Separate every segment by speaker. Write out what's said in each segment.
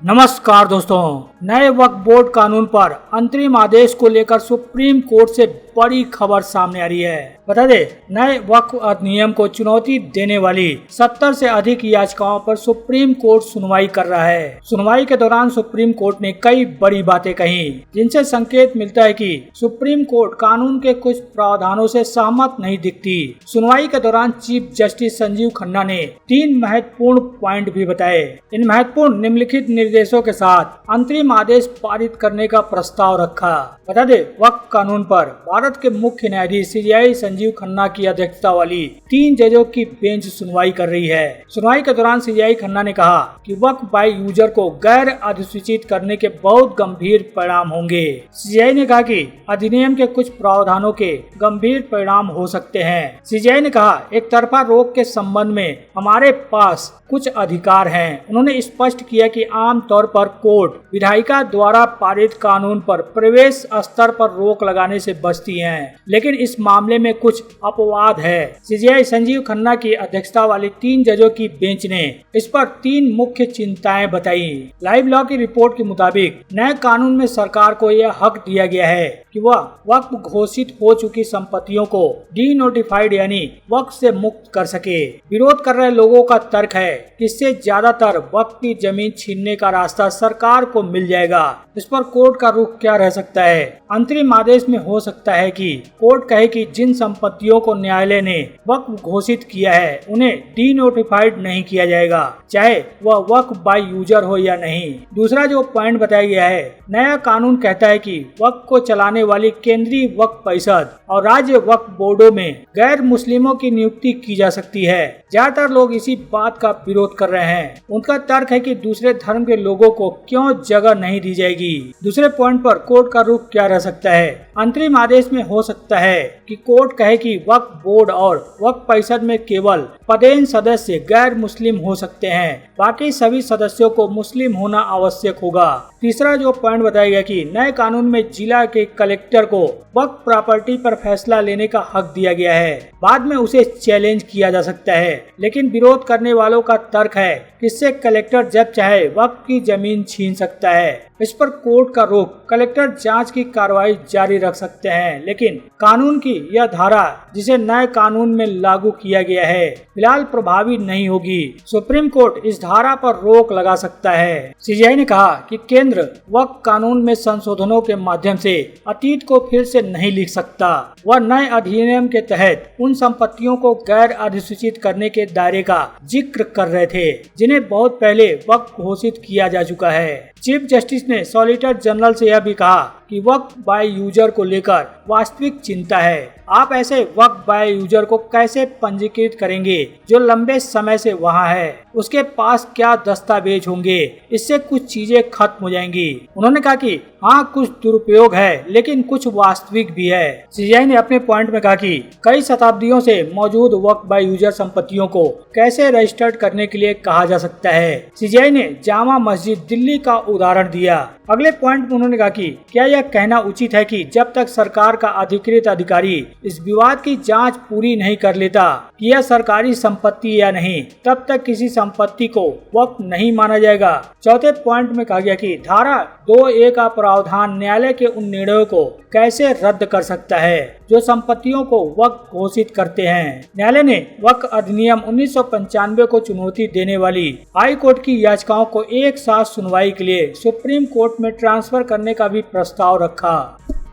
Speaker 1: नमस्कार दोस्तों, नए वक्फ बोर्ड कानून पर अंतरिम आदेश को लेकर सुप्रीम कोर्ट से बड़ी खबर सामने आ रही है। बता दें, नए वक्फ अधिनियम को चुनौती देने वाली 70 से अधिक याचिकाओं पर सुप्रीम कोर्ट सुनवाई कर रहा है। सुनवाई के दौरान सुप्रीम कोर्ट ने कई बड़ी बातें कही, जिनसे संकेत मिलता है कि सुप्रीम कोर्ट कानून के कुछ प्रावधानों से सहमत नहीं दिखती। सुनवाई के दौरान चीफ जस्टिस संजीव खन्ना ने 3 महत्वपूर्ण पॉइंट भी बताए। इन महत्वपूर्ण निम्नलिखित निर्देशों के साथ अंतरिम आदेश पारित करने का प्रस्ताव रखा। बता दें, वक्फ कानून पर भारत के मुख्य न्यायाधीश सीजेआई संजीव खन्ना की अध्यक्षता वाली 3 जजों की बेंच सुनवाई कर रही है। सुनवाई के दौरान सीजेआई खन्ना ने कहा कि वक्फ बाय यूजर को गैर अधिसूचित करने के बहुत गंभीर परिणाम होंगे। सीजेआई ने कहा कि अधिनियम के कुछ प्रावधानों के गंभीर परिणाम हो सकते हैं। सीजेआई ने कहा, एक तरफा रोक के संबंध में हमारे पास कुछ अधिकार हैं। उन्होंने स्पष्ट किया कि आमतौर पर कोर्ट विधायिका द्वारा पारित कानून पर प्रवेश स्तर पर रोक लगाने से बचती हैं, लेकिन इस मामले में कुछ अपवाद है। सीजेआई संजीव खन्ना की अध्यक्षता वाली 3 जजों की बेंच ने इस पर 3 मुख्य चिंताएं बताई। लाइव लॉ की रिपोर्ट के मुताबिक नए कानून में सरकार को यह हक दिया गया है कि वह वक्फ घोषित हो चुकी संपत्तियों को डीनोटिफाइड यानी वक्फ से मुक्त कर सके। विरोध कर रहे लोगों का तर्क है कि इससे ज्यादातर वक्फ की जमीन छीनने का रास्ता सरकार को मिल जाएगा। इस पर कोर्ट का रुख क्या रह सकता है? अंतरिम आदेश में हो सकता है कि कोर्ट कहे कि जिन संपत्तियों को न्यायालय ने वक्फ घोषित किया है उन्हें डीनोटिफाइड नहीं किया जाएगा, चाहे वह वक्फ बाय यूजर हो या नहीं। दूसरा जो पॉइंट बताया गया है, नया कानून कहता है कि वक्फ को चलाने वाली केंद्रीय वक्फ परिषद और राज्य वक्फ बोर्डों में गैर मुस्लिमों की नियुक्ति की जा सकती है। ज्यादातर लोग इसी बात का विरोध कर रहे हैं। उनका तर्क है कि दूसरे धर्म के लोगों को क्यों जगह नहीं दी जाएगी। दूसरे पॉइंट पर कोर्ट का रुख क्या रह सकता है? अंतरिम आदेश में हो सकता है कि कोर्ट कहे कि वक्फ बोर्ड और वक्फ परिषद में केवल पदेन सदस्य गैर मुस्लिम हो सकते हैं, बाकी सभी सदस्यों को मुस्लिम होना आवश्यक होगा। तीसरा जो पॉइंट बताया गया कि नए कानून में जिला के कलेक्टर को वक्फ प्रॉपर्टी पर फैसला लेने का हक दिया गया है। बाद में उसे चैलेंज किया जा सकता है, लेकिन विरोध करने वालों का तर्क है कि इससे कलेक्टर जब चाहे वक्फ की जमीन छीन सकता है। इस पर कोर्ट का रुख, कलेक्टर जांच की कार्रवाई जारी रख सकते हैं, लेकिन कानून की यह धारा जिसे नए कानून में लागू किया गया है फिलहाल प्रभावी नहीं होगी। सुप्रीम कोर्ट इस धारा पर रोक लगा सकता है। सीजेआई ने कहा कि केंद्र वक्फ कानून में संशोधनों के माध्यम से अतीत को फिर से नहीं लिख सकता। वह नए अधिनियम के तहत उन संपत्तियों को गैर अधिसूचित करने के दायरे का जिक्र कर रहे थे जिन्हें बहुत पहले वक्फ घोषित किया जा चुका है। चीफ जस्टिस ने सॉलिसिटर जनरल से यह भी कहा कि वक्फ बाय यूजर को लेकर वास्तविक चिंता है। आप ऐसे वक्फ बाय यूजर को कैसे पंजीकृत करेंगे जो लंबे समय से वहां है? उसके पास क्या दस्तावेज होंगे? इससे कुछ चीजें खत्म हो जाएंगी। उन्होंने कहा कि हाँ, कुछ दुरुपयोग है, लेकिन कुछ वास्तविक भी है। सीजेआई ने अपने पॉइंट में कहा कि कई शताब्दियों से मौजूद वक्फ बाय यूजर संपत्तियों को कैसे रजिस्टर्ड करने के लिए कहा जा सकता है। सीजेआई ने जामा मस्जिद दिल्ली का उदाहरण दिया। अगले पॉइंट में उन्होंने कहा कि क्या यह कहना उचित है कि जब तक सरकार का अधिकृत अधिकारी इस विवाद की जांच पूरी नहीं कर लेता कि यह सरकारी संपत्ति या नहीं, तब तक किसी संपत्ति को वक्फ नहीं माना जाएगा। चौथे पॉइंट में कहा गया कि धारा 2A का प्रावधान न्यायालय के उन निर्णयों को कैसे रद्द कर सकता है जो संपत्तियों को वक्फ घोषित करते हैं। न्यायालय ने वक्फ अधिनियम 1995 को चुनौती देने वाली हाई कोर्ट की याचिकाओं को एक साथ सुनवाई के लिए सुप्रीम कोर्ट में ट्रांसफर करने का भी प्रस्ताव रखा।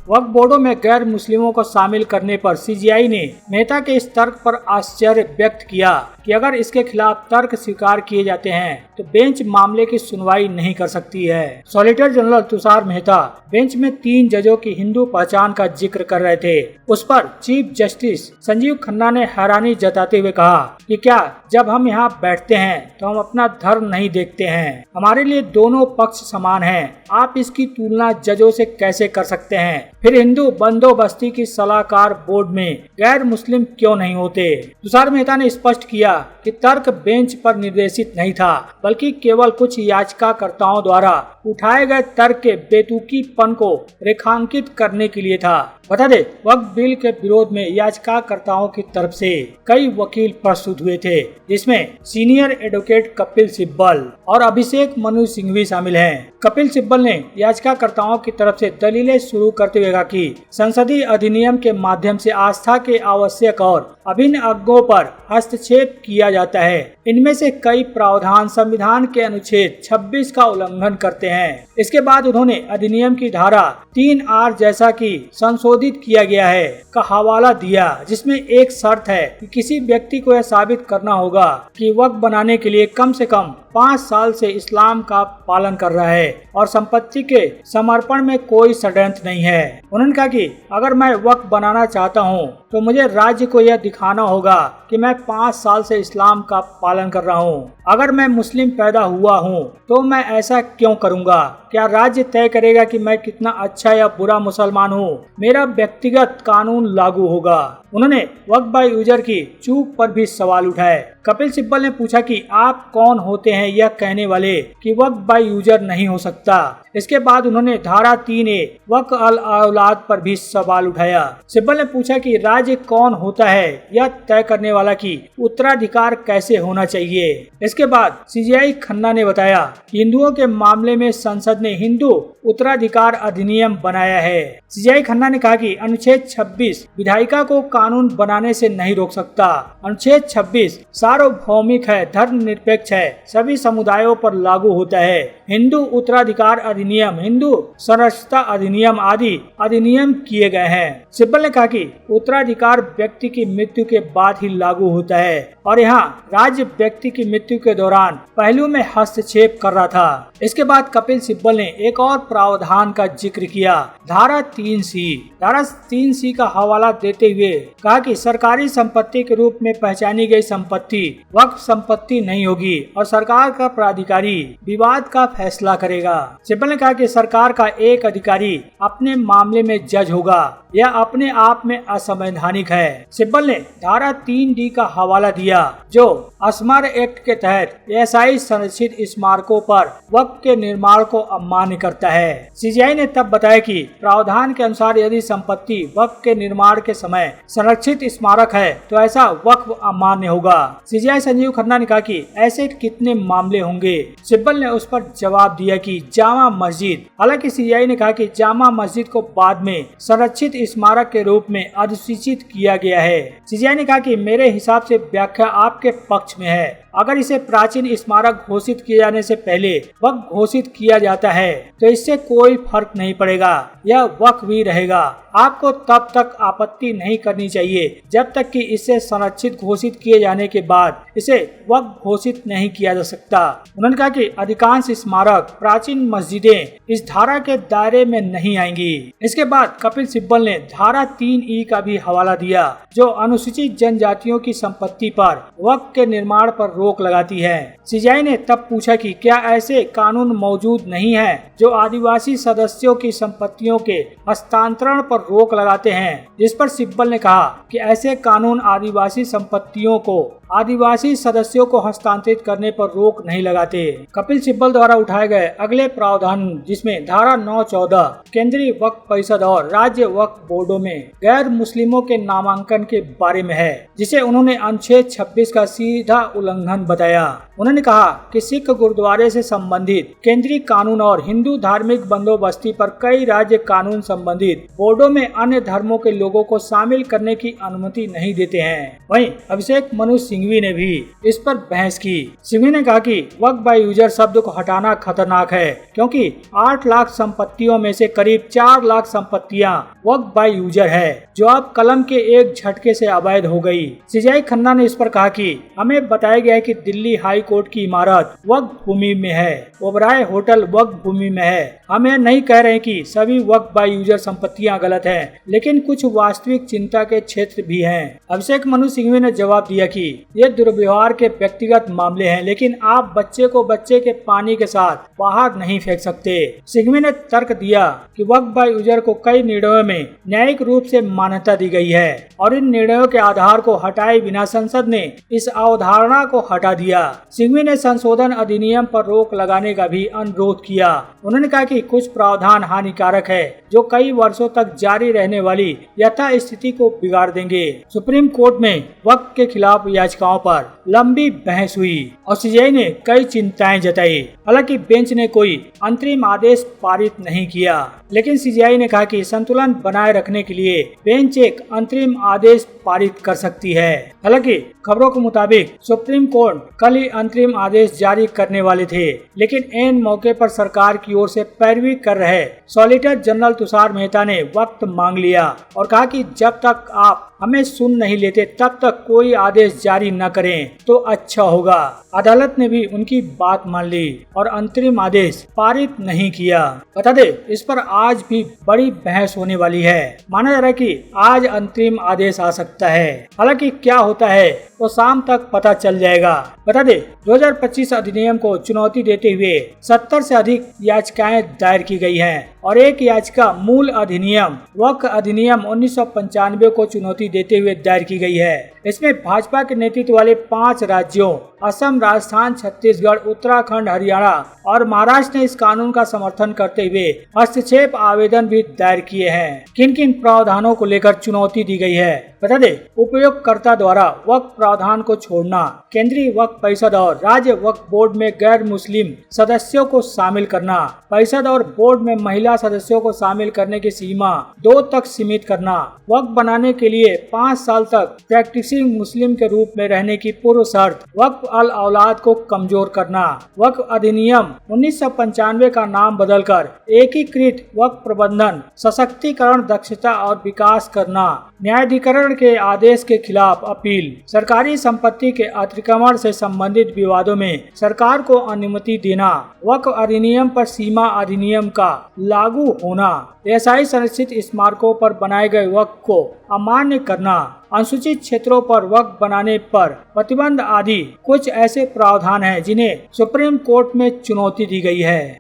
Speaker 1: वक्फ बोर्डों में गैर मुस्लिमों को शामिल करने पर सीजेआई ने मेहता के इस तर्क पर आश्चर्य व्यक्त किया कि अगर इसके खिलाफ तर्क स्वीकार किए जाते हैं तो बेंच मामले की सुनवाई नहीं कर सकती है। Solicitor general Tushar Mehta bench में 3 जजों की हिंदू पहचान का जिक्र कर रहे थे। उस पर चीफ जस्टिस संजीव खन्ना ने हैरानी जताते हुए कहा कि क्या जब हम यहाँ बैठते हैं तो हम अपना धर्म नहीं देखते हैं? हमारे लिए दोनों पक्ष समान हैं। आप इसकी तुलना जजों से कैसे कर सकते हैं? फिर हिंदू बंदोबस्ती की सलाहकार बोर्ड में गैर मुस्लिम क्यों नहीं होते? तुषार मेहता ने स्पष्ट किया कि तर्क बेंच पर निर्देशित नहीं था, बल्कि केवल कुछ याचिकाकर्ताओं द्वारा उठाए गए तर्क के बेतुकीपन को रेखांकित करने के लिए था। बता दे, वक्फ बिल के विरोध में याचिकाकर्ताओं की तरफ से कई वकील प्रस्तुत हुए थे, जिसमें सीनियर एडवोकेट कपिल सिब्बल और अभिषेक मनु सिंघवी शामिल हैं। कपिल सिब्बल ने याचिकाकर्ताओं की तरफ से दलीलें शुरू करते हुए कहा कि संसदीय अधिनियम के माध्यम से आस्था के आवश्यक और अभिन्न अंगों पर हस्तक्षेप किया जाता है। इनमें से कई प्रावधान संविधान के अनुच्छेद 26 का उल्लंघन करते हैं। इसके बाद उन्होंने अधिनियम की धारा 3R जैसा कि संशोधित किया गया है का हवाला दिया, जिसमें एक शर्त है कि किसी व्यक्ति को यह साबित करना होगा कि वक्फ बनाने के लिए कम से कम 5 साल से इस्लाम का पालन कर रहा है और संपत्ति के समर्पण में कोई षड्यंत्र नहीं है। उन्होंने कहा कि अगर मैं वक्फ बनाना चाहता हूं तो मुझे राज्य को यह दिखाना होगा कि मैं 5 साल से इस्लाम का पालन कर रहा हूं। अगर मैं मुस्लिम पैदा हुआ हूं तो मैं ऐसा क्यों करूंगा? क्या राज्य तय करेगा कि मैं कितना अच्छा या बुरा मुसलमान हूं? मेरा व्यक्तिगत कानून लागू होगा। उन्होंने वक्फ बाय यूजर की चूक पर भी सवाल उठाए। कपिल सिब्बल ने पूछा कि आप कौन होते हैं यह कहने वाले कि वक्फ बाय यूजर नहीं हो सकता। इसके बाद उन्होंने धारा 3A वक्फ अल औलाद पर भी सवाल उठाया। सिब्बल ने पूछा कि राज्य कौन होता है यह तय करने वाला कि उत्तराधिकार कैसे होना चाहिए। इसके बाद CJI खन्ना ने बताया कि हिंदुओं के मामले में संसद ने हिंदू उत्तराधिकार अधिनियम बनाया है। CJI खन्ना ने कहा कि अनुच्छेद 26 विधायिका को कानून बनाने से नहीं रोक सकता। अनुच्छेद 26 सार्वभौमिक है, धर्मनिरपेक्ष है, सभी समुदायों पर लागू होता है। हिंदू उत्तराधिकार अधिनियम, हिंदू संरक्षता अधिनियम आदि अधिनियम किए गए हैं। सिब्बल ने कहा कि उत्तराधिकार व्यक्ति की मृत्यु के बाद ही लागू होता है और यहाँ राज्य व्यक्ति की मृत्यु के दौरान पहलू में हस्तक्षेप कर रहा था। इसके बाद कपिल सिब्बल ने एक और प्रावधान का जिक्र किया, धारा 3C। धारा 3C का हवाला देते हुए कहा कि सरकारी संपत्ति के रूप में पहचानी गई संपत्ति वक्फ संपत्ति नहीं होगी और सरकार का प्राधिकारी विवाद का फैसला करेगा। सिब्बल ने कहा कि सरकार का एक अधिकारी अपने मामले में जज होगा, यह अपने आप में असंवैधानिक है। सिब्बल ने धारा 3D का हवाला दिया जो स्मारक एक्ट के तहत ऐसाई संरक्षित स्मारकों पर वक्फ के निर्माण को अमान्य करता है। CJI ने तब बताया कि प्रावधान के अनुसार यदि संपत्ति वक्फ के निर्माण के समय संरक्षित स्मारक है तो ऐसा वक्फ अमान्य होगा। CJI संजीव खन्ना ने कहा कि ऐसे कितने मामले होंगे। सिब्बल ने उस पर जवाब दिया कि जामा मस्जिद। हालांकि CJI ने कहा कि जामा मस्जिद को बाद में संरक्षित स्मारक के रूप में अधिसूचित किया गया है। CJI ने कहा कि मेरे हिसाब से व्याख्या आपके पक्ष में है। अगर इसे प्राचीन स्मारक घोषित किए जाने से पहले वक्फ घोषित किया जाता है तो इससे कोई फर्क नहीं पड़ेगा, यह वक्फ भी रहेगा। आपको तब तक आपत्ति नहीं करनी चाहिए जब तक कि इसे संरक्षित घोषित किए जाने के बाद इसे वक्फ घोषित नहीं किया जा सकता। उन्होंने कहा कि अधिकांश स्मारक प्राचीन मस्जिदें इस धारा के दायरे में नहीं आएंगी। इसके बाद कपिल सिब्बल ने धारा 3E का भी हवाला दिया जो अनुसूचित जनजातियों की संपत्ति पर वक्फ के निर्माण पर रोक लगाती है। CJI ने तब पूछा कि क्या ऐसे कानून मौजूद नहीं है जो आदिवासी सदस्यों की संपत्तियों के हस्तांतरण पर रोक लगाते हैं, जिस पर सिब्बल ने कहा कि ऐसे कानून आदिवासी संपत्तियों को आदिवासी सदस्यों को हस्तांतरित करने पर रोक नहीं लगाते। कपिल सिब्बल द्वारा उठाए गए अगले प्रावधान जिसमें धारा 9-14 केंद्रीय वक्फ परिषद और राज्य वक्फ बोर्डों में गैर मुस्लिमों के नामांकन के बारे में है, जिसे उन्होंने अनुच्छेद 26 का सीधा उल्लंघन बताया। उन्होंने कहा कि सिख गुरुद्वारे से संबंधित केंद्रीय कानून और हिंदू धार्मिक बंदोबस्ती पर कई राज्य कानून संबंधित बोर्डों में अन्य धर्मों के लोगों को शामिल करने की अनुमति नहीं देते हैं। वहीं अभिषेक मनु सिंघवी ने भी इस पर बहस की। सिंघवी ने कहा कि वक्फ बाय यूजर शब्द को हटाना खतरनाक है क्योंकि 8 लाख संपत्तियों में से करीब 4 लाख संपत्तियां वक्फ बाय यूजर है जो अब कलम के एक झटके से अवैध हो गई। CJI खन्ना ने इस पर कहा कि हमें बताया गया है कि दिल्ली हाई कोर्ट की इमारत वक्फ भूमि में है, ओबराय होटल वक्फ भूमि में है। हम यह नहीं कह रहे कि सभी वक्फ बाय यूजर संपत्तियां गलत हैं, लेकिन कुछ वास्तविक चिंता के क्षेत्र भी हैं। अभिषेक मनु सिंघवी ने जवाब दिया कि ये दुर्व्यवहार के व्यक्तिगत मामले हैं, लेकिन आप बच्चे को बच्चे के पानी के साथ बाहर नहीं फेंक सकते। सिंघवी ने तर्क दिया कि वक्फ बाय उजर को कई निर्णयों में न्यायिक रूप से मान्यता दी गई है और इन निर्णयों के आधार को हटाए बिना संसद ने इस अवधारणा को हटा दिया। सिंघवी ने संशोधन अधिनियम पर रोक लगाने का भी अनुरोध किया। उन्होंने कहा कि कुछ प्रावधान हानिकारक है जो कई वर्षों तक जारी रहने वाली यथास्थिति को बिगाड़ देंगे। सुप्रीम कोर्ट में वक्फ के खिलाफ याचिकाओं पर लंबी बहस हुई और सीजेआई ने कई चिंताएं जताई। हालांकि बेंच ने कोई अंतरिम आदेश पारित नहीं किया, लेकिन सीजेआई ने कहा कि संतुलन बनाए रखने के लिए बेंच एक अंतरिम आदेश पारित कर सकती है। हालांकि खबरों के मुताबिक सुप्रीम कोर्ट कल ही अंतरिम आदेश जारी करने वाले थे, लेकिन एन मौके पर सरकार की ओर से पैरवी कर रहे सॉलिसिटर जनरल तुषार मेहता ने वक्त मांग लिया और कहा कि जब तक आप हमें सुन नहीं लेते तब तक कोई आदेश जारी न करें तो अच्छा होगा। अदालत ने भी उनकी बात मान ली और अंतरिम आदेश पारित नहीं किया। बता दे, इस पर आज भी बड़ी बहस होने वाली है। माना जा रहा है कि आज अंतरिम आदेश आ सकता है। हालांकि क्या होता है तो शाम तक पता चल जाएगा। बता दे, 2025 अधिनियम को चुनौती देते हुए 70 से अधिक याचिकाएं दायर की गई हैं और एक याचिका मूल अधिनियम वक्फ अधिनियम 1995 को चुनौती देते हुए दायर की गई है। इसमें भाजपा के नेतृत्व वाले 5 राज्यों असम, राजस्थान, छत्तीसगढ़, उत्तराखंड, हरियाणा और महाराष्ट्र ने इस कानून का समर्थन करते हुए हस्तक्षेप आवेदन भी दायर किए हैं। किन किन प्रावधानों को लेकर चुनौती दी गई है बता दे। उपयोगकर्ता द्वारा वक्फ प्रावधान को छोड़ना, केंद्रीय वक्फ परिषद और राज्य वक्फ बोर्ड में गैर मुस्लिम सदस्यों को शामिल करना, परिषद और बोर्ड में महिला सदस्यों को शामिल करने की सीमा 2 तक सीमित करना, वक्फ बनाने के लिए 5 साल तक प्रैक्टिसिंग मुस्लिम के रूप में रहने की पूर्व शर्त, वक्फ अल औलाद को कमजोर करना, वक्फ अधिनियम 1995 का नाम बदलकर एकीकृत वक्फ प्रबंधन, सशक्तिकरण, दक्षता और विकास करना, न्यायाधिकरण के आदेश के खिलाफ अपील, सरकारी संपत्ति के अतिक्रमण से संबंधित विवादों में सरकार को अनुमति देना, वक्फ अधिनियम पर सीमा अधिनियम का लागू होना, ऐसाई संरक्षित स्मारकों पर बनाए गए वक्फ को अमान्य करना, अनुसूचित क्षेत्रों पर वक्फ बनाने पर प्रतिबंध आदि कुछ ऐसे प्रावधान हैं जिन्हें सुप्रीम कोर्ट में चुनौती दी गई है।